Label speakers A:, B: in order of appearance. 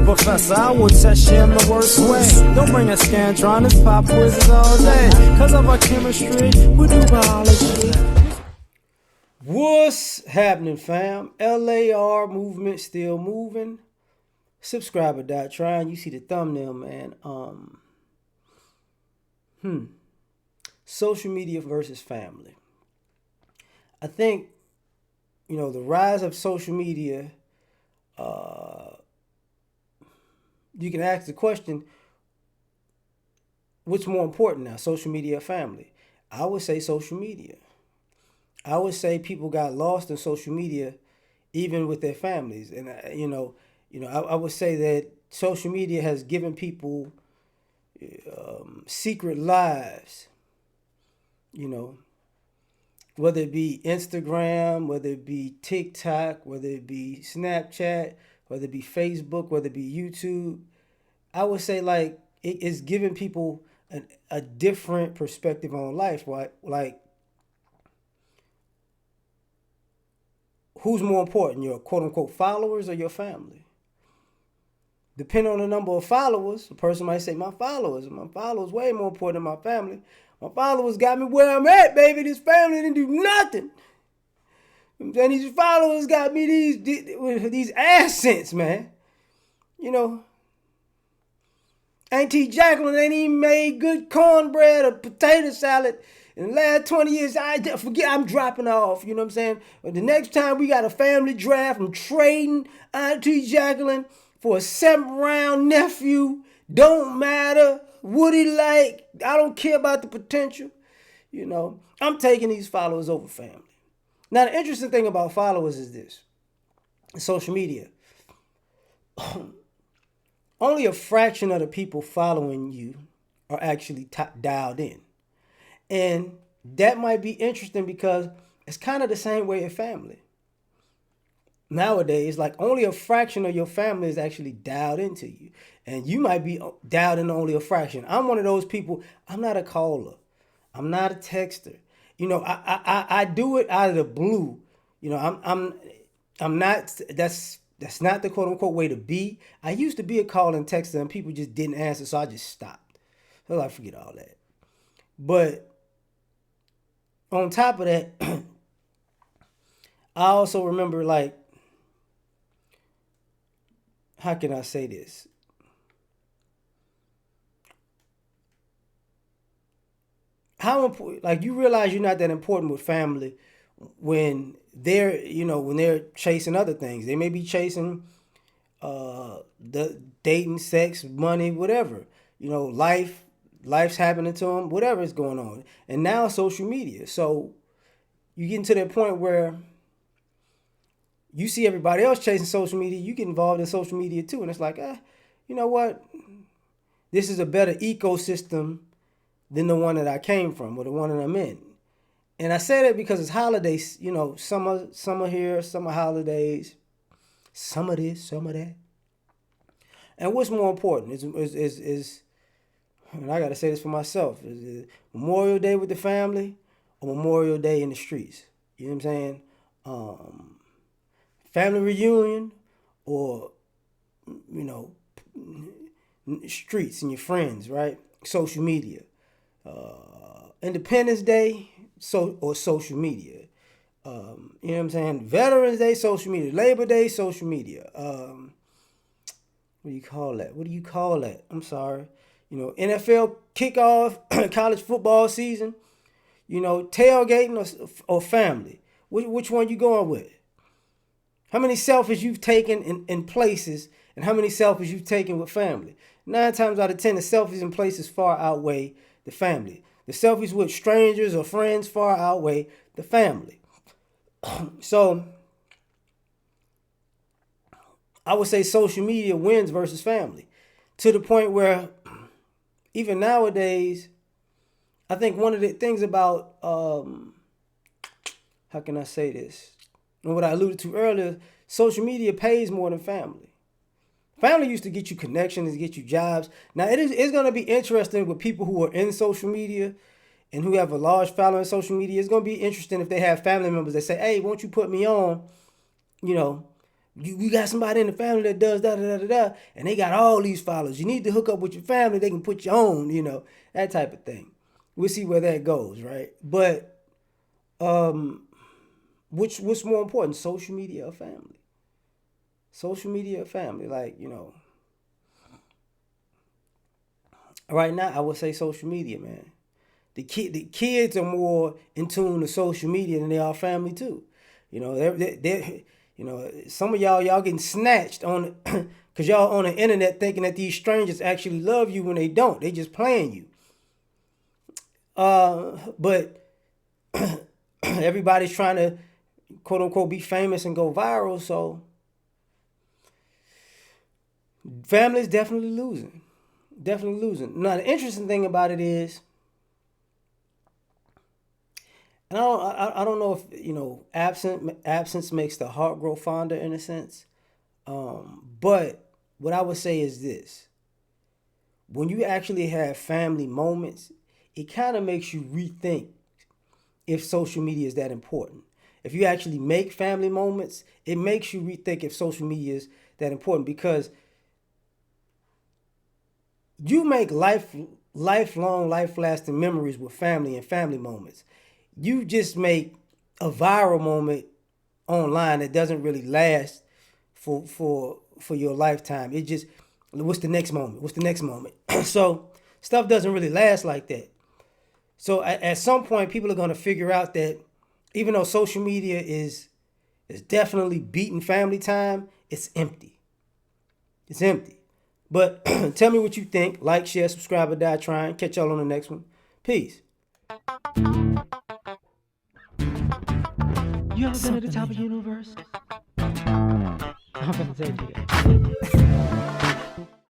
A: professor, I will test you in the worst way. Don't bring a Scantron, pop quizzes all day. Cause of our chemistry, we do biology.
B: What's happening, fam? L.A.R. movement still moving. Subscriber dot trying. You see the thumbnail, man. Social media versus family. I think, the rise of social media, you can ask the question, what's more important now, social media or family? I would say social media. I would say people got lost in social media, even with their families. And, I would say that social media has given people secret lives, whether it be Instagram, whether it be TikTok, whether it be Snapchat, whether it be Facebook, whether it be YouTube. I would say it's giving people a different perspective on life. Right? Like, who's more important, your quote unquote followers or your family? Depending on the number of followers, a person might say, my followers way more important than my family. My followers got me where I'm at, baby. This family didn't do nothing. And these followers got me these accents, man. Auntie Jacqueline ain't even made good cornbread or potato salad in the last 20 years. I'm dropping off, you know what I'm saying? But the next time we got a family draft, I'm trading Auntie Jacqueline for a 7th round nephew. Don't matter what he like. I don't care about the potential. I'm taking these followers over family. Now, the interesting thing about followers is this. Social media. Only a fraction of the people following you are actually dialed in. And that might be interesting because it's kind of the same way in family. Nowadays, only a fraction of your family is actually dialed into you. And you might be dialed in only a fraction. I'm one of those people. I'm not a caller. I'm not a texter. I do it out of the blue. I'm not, that's not the quote unquote way to be. I used to be a caller and texter and people just didn't answer, so I just stopped. So I forget all that. But on top of that, I also remember, how can I say this? How important, you realize you're not that important with family when they're chasing other things. They may be chasing the dating, sex, money, whatever. Life's happening to them, whatever is going on. And now social media. So you get to that point where you see everybody else chasing social media, you get involved in social media too. And it's like, you know what? This is a better ecosystem than the one that I came from or the one that I'm in. And I say that because it's holidays, summer here, summer holidays, some of this, some of that. And what's more important is and I got to say this for myself, is Memorial Day with the family or Memorial Day in the streets? You know what I'm saying? Family reunion or, streets and your friends, right? Social media. Independence Day or social media. You know what I'm saying? Veterans Day, social media. Labor Day, social media. What do you call that? I'm sorry. NFL kickoff, college football season. Tailgating or family. Which one you going with? How many selfies you've taken in places and how many selfies you've taken with family? 9 times out of 10, the selfies in places far outweigh the family. The selfies with strangers or friends far outweigh the family. So I would say social media wins versus family, to the point where even nowadays, I think one of the things about, how can I say this? And what I alluded to earlier, social media pays more than family. Family used to get you connections, get you jobs. Now it's going to be interesting with people who are in social media and who have a large following on social media. It's going to be interesting if they have family members that say, hey, won't you put me on, You got somebody in the family that does da da da da da, and they got all these followers. You need to hook up with your family. They can put you on, that type of thing. We'll see where that goes, right? But what's more important, social media or family? Social media or family? Like, right now I would say social media, man. The kids are more in tune to social media than they are family too. Some of y'all getting snatched on because y'all on the internet thinking that these strangers actually love you when they don't. They just playing you. But everybody's trying to quote unquote be famous and go viral. So family's definitely losing. Definitely losing. Now the interesting thing about it is, and I don't know if absence makes the heart grow fonder in a sense. But what I would say is this: when you actually have family moments, it kind of makes you rethink if social media is that important. If you actually make family moments, it makes you rethink if social media is that important because you make lifelong, life lasting memories with family and family moments. You just make a viral moment online that doesn't really last for your lifetime. It just what's the next moment? What's the next moment? So stuff doesn't really last like that. So at some point, people are going to figure out that even though social media is definitely beating family time, it's empty. It's empty. But tell me what you think. Like, share, subscribe, or die trying. Catch y'all on the next one. Peace.
A: You ever been at the top of the universe? I'm gonna take you there.